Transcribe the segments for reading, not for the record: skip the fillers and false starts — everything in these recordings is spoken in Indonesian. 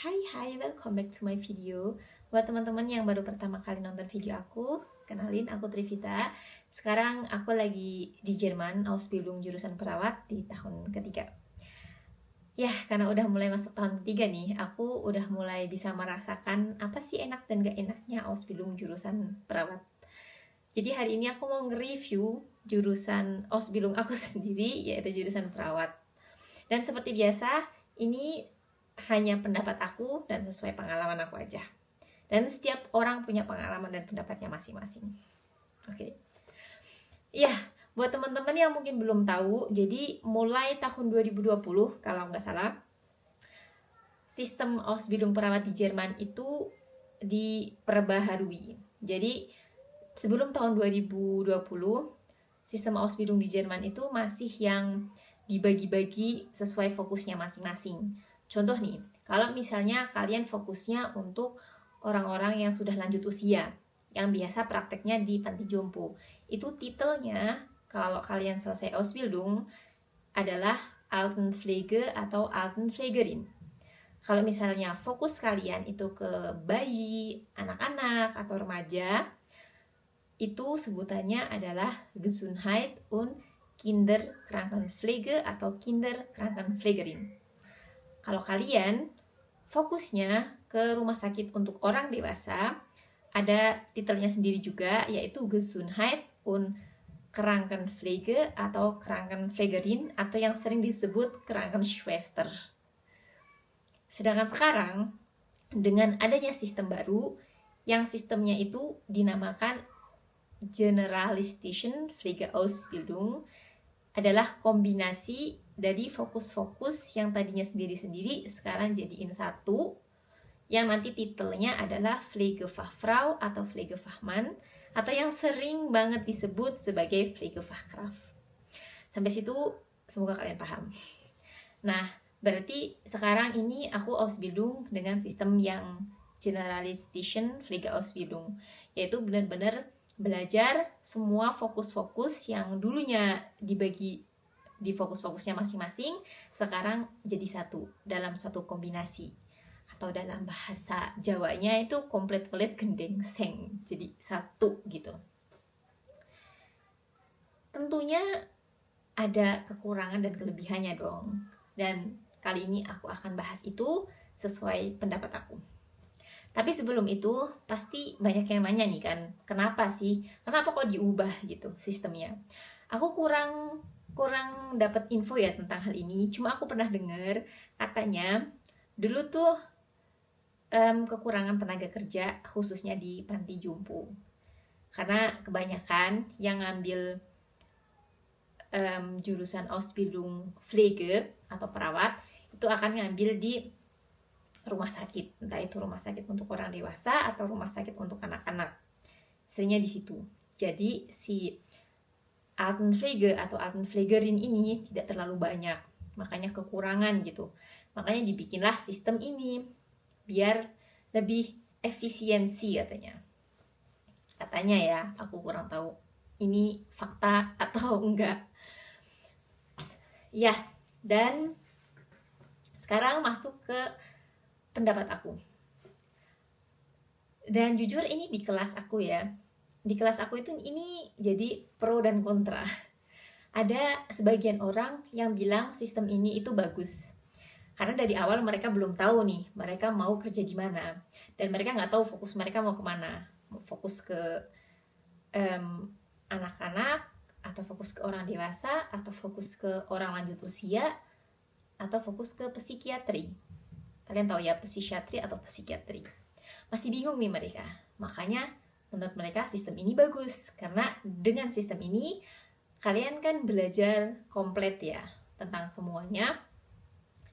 Hai, welcome back to my video. Buat teman-teman yang baru pertama kali nonton video aku, kenalin aku Trivita. Sekarang aku lagi di Jerman, Ausbildung jurusan perawat di tahun ketiga. Ya, karena udah mulai masuk tahun ketiga nih, aku udah mulai bisa merasakan apa sih enak dan gak enaknya Ausbildung jurusan perawat. Jadi hari ini aku mau nge-review jurusan Ausbildung aku sendiri, yaitu jurusan perawat. Dan seperti biasa, ini hanya pendapat aku dan sesuai pengalaman aku aja. Dan setiap orang punya pengalaman dan pendapatnya masing-masing. Oke. Iya, buat teman-teman yang mungkin belum tahu, jadi mulai tahun 2020 kalau nggak salah, sistem Ausbildung perawat di Jerman itu diperbaharui. Jadi sebelum tahun 2020, sistem Ausbildung di Jerman itu masih yang dibagi-bagi sesuai fokusnya masing-masing. Contoh nih, kalau misalnya kalian fokusnya untuk orang-orang yang sudah lanjut usia, yang biasa prakteknya di panti jompo, itu titelnya kalau kalian selesai Ausbildung adalah Altenpflege atau Altenpflegerin. Kalau misalnya fokus kalian itu ke bayi, anak-anak, atau remaja, itu sebutannya adalah Gesundheit und Kinderkrankenpflege atau Kinderkrankenpflegerin. Kalau kalian fokusnya ke rumah sakit untuk orang dewasa, ada titelnya sendiri juga, yaitu Gesundheit und Krankenpflege atau Krankenpflegerin atau yang sering disebut Krankenschwester. Sedangkan sekarang, dengan adanya sistem baru, yang sistemnya itu dinamakan Generalistischen Pflegeausbildung, adalah kombinasi dari fokus-fokus yang tadinya sendiri-sendiri sekarang jadiin satu, yang nanti titelnya adalah Pflegefachfrau atau Pflegefachmann, atau yang sering banget disebut sebagai Pflegefachkraft. Sampai situ semoga kalian paham. Nah, berarti sekarang ini aku Ausbildung dengan sistem yang Generalistischen Pflegeausbildung, yaitu benar-benar belajar semua fokus-fokus yang dulunya dibagi di fokus-fokusnya masing-masing, sekarang jadi satu dalam satu kombinasi, atau dalam bahasa Jawanya itu komplit-komplit gendeng seng, jadi satu gitu. Tentunya ada kekurangan dan kelebihannya dong, dan kali ini aku akan bahas itu sesuai pendapat aku. Tapi sebelum itu, pasti banyak yang nanya nih kan, kenapa kok diubah gitu sistemnya. Aku kurang dapat info ya tentang hal ini, cuma aku pernah dengar katanya dulu tuh kekurangan tenaga kerja khususnya di panti jompo. Karena kebanyakan yang ngambil jurusan Ausbildung Pflege atau perawat itu akan ngambil di rumah sakit, entah itu rumah sakit untuk orang dewasa atau rumah sakit untuk anak-anak. Seringnya di situ. Jadi si Altenpflege atau Altenpflegerin ini tidak terlalu banyak, makanya kekurangan gitu. Makanya dibikinlah sistem ini biar lebih efisiensi katanya. Katanya ya, aku kurang tahu ini fakta atau enggak. Ya, dan sekarang masuk ke pendapat aku. Dan jujur ini di kelas aku ya. Di kelas aku itu ini jadi pro dan kontra. Ada sebagian orang yang bilang sistem ini itu bagus. Karena dari awal mereka belum tahu nih, mereka mau kerja di mana. Dan mereka nggak tahu fokus mereka mau kemana. Mau fokus ke anak-anak, atau fokus ke orang dewasa, atau fokus ke orang lanjut usia, atau fokus ke psikiatri. Kalian tahu ya, psikiatri atau psikiatri. Masih bingung nih mereka. Makanya menurut mereka sistem ini bagus. Karena dengan sistem ini kalian kan belajar komplit ya tentang semuanya.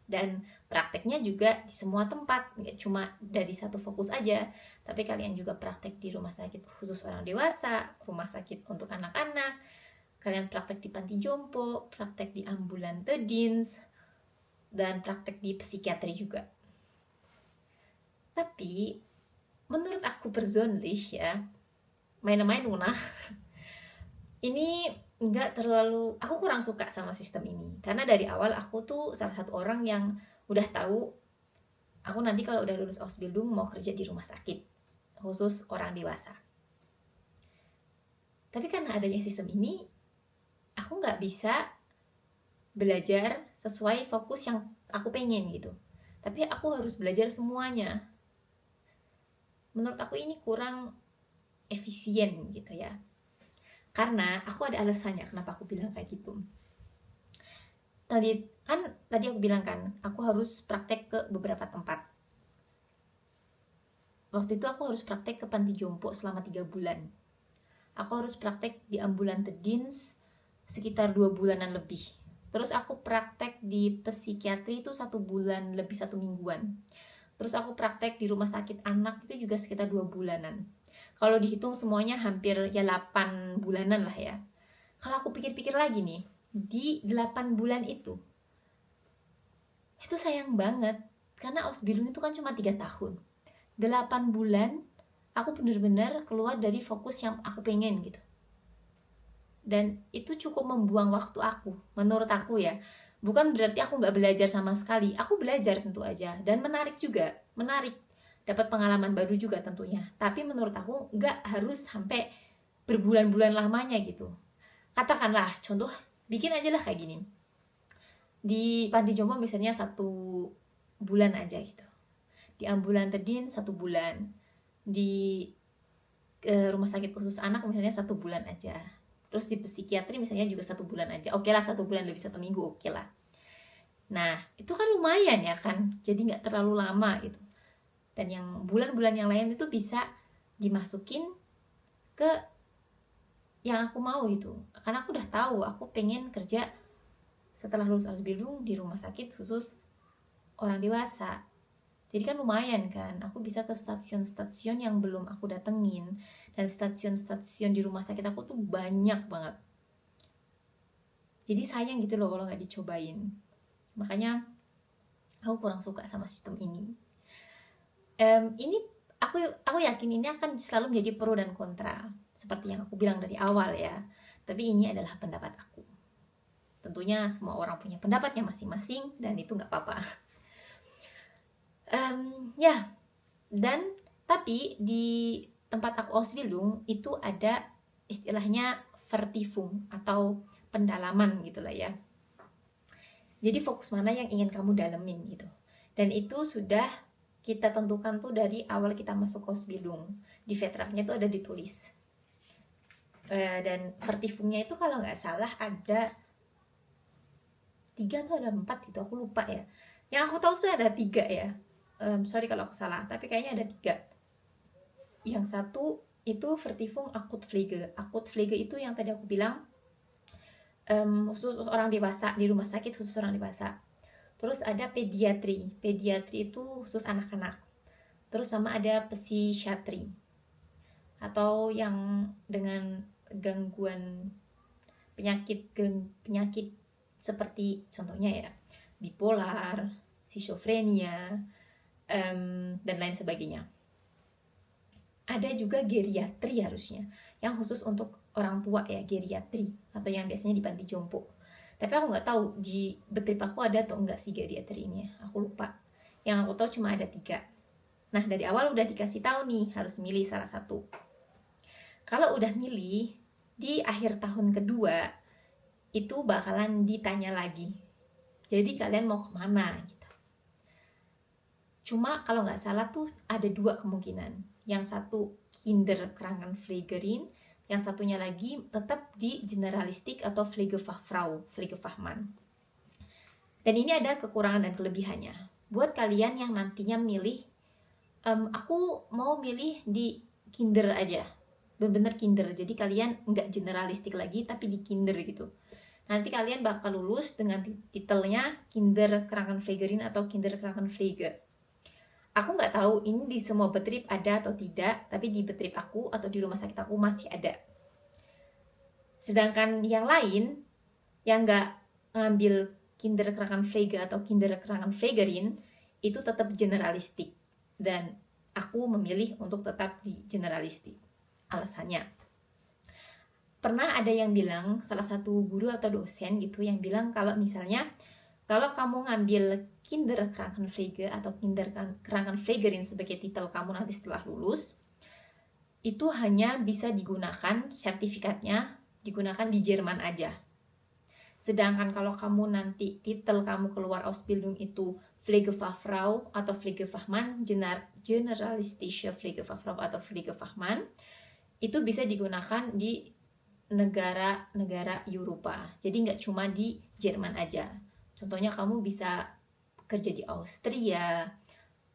Dan prakteknya juga di semua tempat. Nggak cuma dari satu fokus aja. Tapi kalian juga praktek di rumah sakit khusus orang dewasa, rumah sakit untuk anak-anak. Kalian praktek di panti jompo, praktek di ambulante dienst, dan praktek di psikiatri juga. Tapi menurut aku persönlich ya, meine Meinung nah, ini nggak terlalu, aku kurang suka sama sistem ini. Karena dari awal aku tuh salah satu orang yang udah tahu aku nanti kalau udah lulus Ausbildung mau kerja di rumah sakit khusus orang dewasa. Tapi karena adanya sistem ini, aku nggak bisa belajar sesuai fokus yang aku pengen gitu. Tapi aku harus belajar semuanya. Menurut aku ini kurang efisien gitu ya. Karena aku ada alasannya kenapa aku bilang kayak gitu. Tadi aku bilang kan, aku harus praktek ke beberapa tempat. Waktu itu aku harus praktek ke panti jompo selama 3 bulan. Aku harus praktek di ambulante Dienst sekitar 2 bulanan lebih. Terus aku praktek di psikiatri itu 1 bulan lebih 1 mingguan. Terus aku praktek di rumah sakit anak itu juga sekitar 2 bulanan. Kalau dihitung semuanya hampir ya 8 bulanan lah ya. Kalau aku pikir-pikir lagi nih, di 8 bulan itu sayang banget. Karena Ausbildung itu kan cuma 3 tahun. 8 bulan aku bener-bener keluar dari fokus yang aku pengen gitu. Dan itu cukup membuang waktu aku, menurut aku ya. Bukan berarti aku nggak belajar sama sekali. Aku belajar tentu aja. Dan menarik juga. Menarik. Dapat pengalaman baru juga tentunya. Tapi menurut aku nggak harus sampai berbulan-bulan lamanya gitu. Katakanlah, contoh, bikin aja lah kayak gini. Di panti jompo misalnya 1 bulan aja gitu. Di ambulante Dienst 1 bulan. Di rumah sakit khusus anak misalnya 1 bulan aja. Terus di psikiatri misalnya juga 1 bulan aja. Oke lah 1 bulan lebih 1 minggu, oke lah. Nah itu kan lumayan ya kan. Jadi gak terlalu lama gitu. Dan yang bulan-bulan yang lain itu bisa dimasukin ke yang aku mau gitu. Karena aku udah tahu aku pengen kerja setelah lulus Ausbildung di rumah sakit khusus orang dewasa. Jadi kan lumayan kan, aku bisa ke stasiun-stasiun yang belum aku datengin. Dan stasiun-stasiun di rumah sakit aku tuh banyak banget. Jadi sayang gitu loh kalau gak dicobain. Makanya aku kurang suka sama sistem ini. Ini aku yakin ini akan selalu menjadi pro dan kontra. Seperti yang aku bilang dari awal ya. Tapi ini adalah pendapat aku. Tentunya semua orang punya pendapatnya masing-masing dan itu gak apa-apa. Ya, dan tapi di tempat aku Ausbildung itu ada istilahnya Vertiefung atau pendalaman gitulah ya. Jadi fokus mana yang ingin kamu dalemin gitu. Dan itu sudah kita tentukan tuh dari awal kita masuk Ausbildung. Di Vertragnya itu ada ditulis. Dan Vertiefungnya itu kalau nggak salah ada 3 atau ada 4 gitu, aku lupa ya. Yang aku tahu sih ada 3 ya. Sorry kalau aku salah, tapi kayaknya ada 3. Yang satu itu Vertiefung Akutpflege. Akutpflege itu yang tadi aku bilang khusus orang dewasa, di rumah sakit khusus orang dewasa. Terus ada pediatri. Pediatri itu khusus anak-anak. Terus sama ada psikiatri atau yang dengan gangguan penyakit seperti contohnya ya bipolar, schizofrenia, dan lain sebagainya. Ada juga geriatri harusnya, yang khusus untuk orang tua ya, geriatri, atau yang biasanya di panti jompo. Tapi aku nggak tahu di Betrip aku ada atau enggak sih geriatri ini, aku lupa. Yang aku tahu cuma ada 3. Nah dari awal udah dikasih tahu nih harus milih salah satu. Kalau udah milih, di akhir tahun kedua itu bakalan ditanya lagi. Jadi kalian mau kemana gitu. Cuma kalau nggak salah tuh ada 2 kemungkinan. Yang satu Kinderkrankenpflegerin, yang satunya lagi tetap di generalistik atau Pflegefachfrau, Pflegefachmann. Dan ini ada kekurangan dan kelebihannya. Buat kalian yang nantinya milih, aku mau milih di kinder aja, bener-bener kinder. Jadi kalian nggak generalistik lagi, tapi di kinder gitu. Nanti kalian bakal lulus dengan titelnya Kinderkrankenpflegerin atau Kinderkrankenpflege. Aku nggak tahu ini di semua Betrip ada atau tidak, tapi di Betrip aku atau di rumah sakit aku masih ada. Sedangkan yang lain, yang nggak ngambil Kinderkrankenpflege atau Kinderkrankenpflegerin, itu tetap generalistik. Dan aku memilih untuk tetap di generalistik. Alasannya, pernah ada yang bilang, salah satu guru atau dosen gitu, yang bilang kalau misalnya Kalau kamu ngambil Kinderkrankenpflege atau Kinderkrankenpflegerin sebagai titel kamu nanti setelah lulus, itu hanya bisa digunakan, sertifikatnya digunakan di Jerman aja. Sedangkan kalau kamu nanti titel kamu keluar Ausbildung itu Pflegefachfrau atau Pflegefachmann, Generalistische Pflegefachfrau atau Pflegefachmann, itu bisa digunakan di negara-negara Eropa. Jadi nggak cuma di Jerman aja. Contohnya kamu bisa kerja di Austria,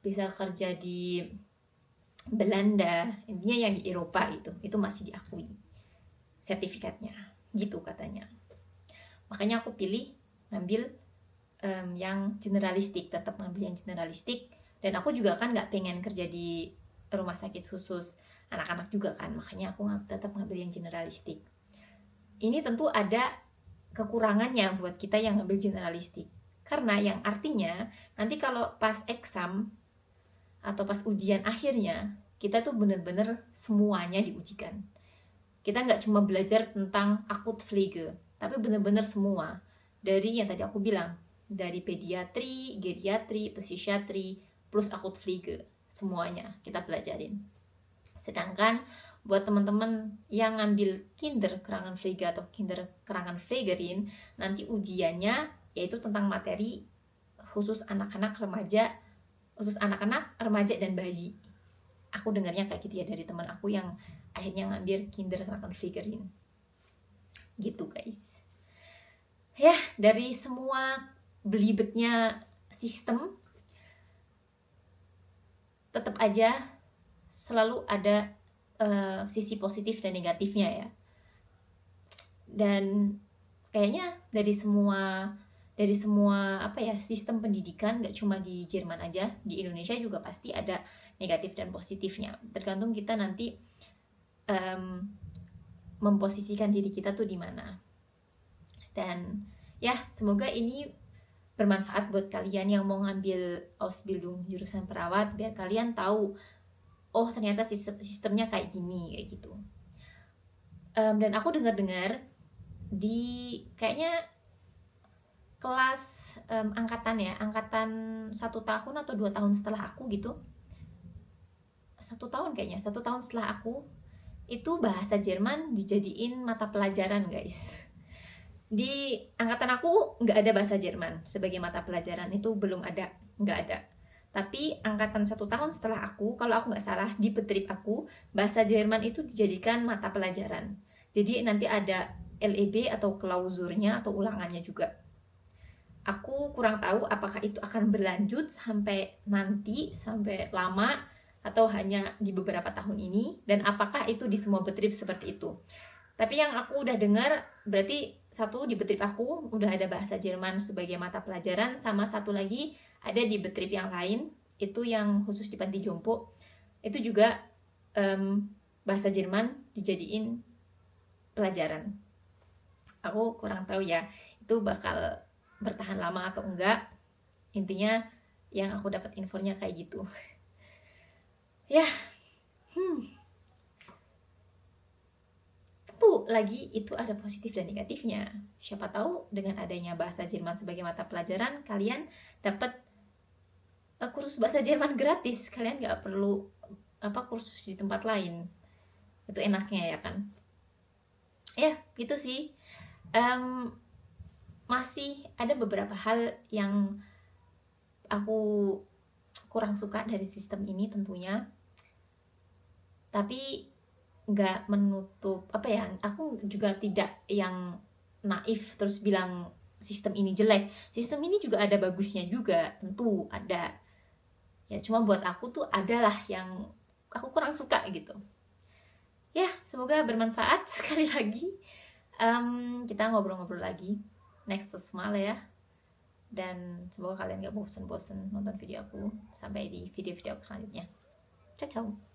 bisa kerja di Belanda, intinya yang di Eropa itu masih diakui sertifikatnya, gitu katanya. Makanya aku pilih ngambil yang generalistik, tetap ngambil yang generalistik. Dan aku juga kan nggak pengen kerja di rumah sakit khusus anak-anak juga kan, makanya aku tetap ngambil yang generalistik. Ini tentu ada kekurangannya buat kita yang ngambil generalistik, karena yang artinya nanti kalau pas exam atau pas ujian akhirnya kita tuh bener-bener semuanya diujikan. Kita nggak cuma belajar tentang Akutpflege, tapi bener-bener semua, dari yang tadi aku bilang, dari pediatri, geriatri, psikiatri, plus Akutpflege, semuanya kita pelajarin. Sedangkan buat teman-teman yang ngambil Kinderkrankenpflege atau Kinderkrankenpflegerin, nanti ujiannya yaitu tentang materi khusus anak-anak remaja, dan bayi. Aku dengarnya kayak gitu ya dari teman aku yang akhirnya ngambil Kinderkrankenpflegerin. Gitu guys. Ya, dari semua belibetnya sistem, tetap aja selalu ada sisi positif dan negatifnya ya. Dan kayaknya dari semua sistem pendidikan, nggak cuma di Jerman aja, di Indonesia juga pasti ada negatif dan positifnya. Tergantung kita nanti memposisikan diri kita tuh di mana. Dan ya, semoga ini bermanfaat buat kalian yang mau ngambil Ausbildung jurusan perawat, biar kalian tahu, oh ternyata sistemnya kayak gini, kayak gitu. Dan aku dengar-dengar di kayaknya kelas angkatan 1 tahun atau 2 tahun setelah aku gitu, 1 tahun kayaknya, 1 tahun setelah aku, itu bahasa Jerman dijadiin mata pelajaran guys. Di angkatan aku nggak ada bahasa Jerman sebagai mata pelajaran, itu belum ada, nggak ada. Tapi angkatan 1 tahun setelah aku, kalau aku nggak salah, di petrip aku, bahasa Jerman itu dijadikan mata pelajaran. Jadi nanti ada LEB atau klausurnya atau ulangannya juga. Aku kurang tahu apakah itu akan berlanjut sampai nanti, sampai lama, atau hanya di beberapa tahun ini, dan apakah itu di semua petrip seperti itu. Tapi yang aku udah dengar, berarti satu di betrip aku udah ada bahasa Jerman sebagai mata pelajaran, sama satu lagi ada di betrip yang lain, itu yang khusus di panti jompo, itu juga bahasa Jerman dijadiin pelajaran. Aku kurang tahu ya, itu bakal bertahan lama atau enggak. Intinya yang aku dapat infonya kayak gitu. Ya, lagi itu ada positif dan negatifnya. Siapa tahu dengan adanya bahasa Jerman sebagai mata pelajaran, kalian dapat kursus bahasa Jerman gratis. Kalian nggak perlu kursus di tempat lain. Itu enaknya ya kan. Ya gitu sih. Masih ada beberapa hal yang aku kurang suka dari sistem ini tentunya. Tapi nggak menutup aku juga tidak yang naif terus bilang sistem ini jelek. Sistem ini juga ada bagusnya juga, tentu ada ya, cuma buat aku tuh adalah yang aku kurang suka gitu ya. Semoga bermanfaat. Sekali lagi kita ngobrol-ngobrol lagi next Semale ya, dan semoga kalian gak bosen-bosen nonton video aku. Sampai di video-video aku selanjutnya. Ciao ciao.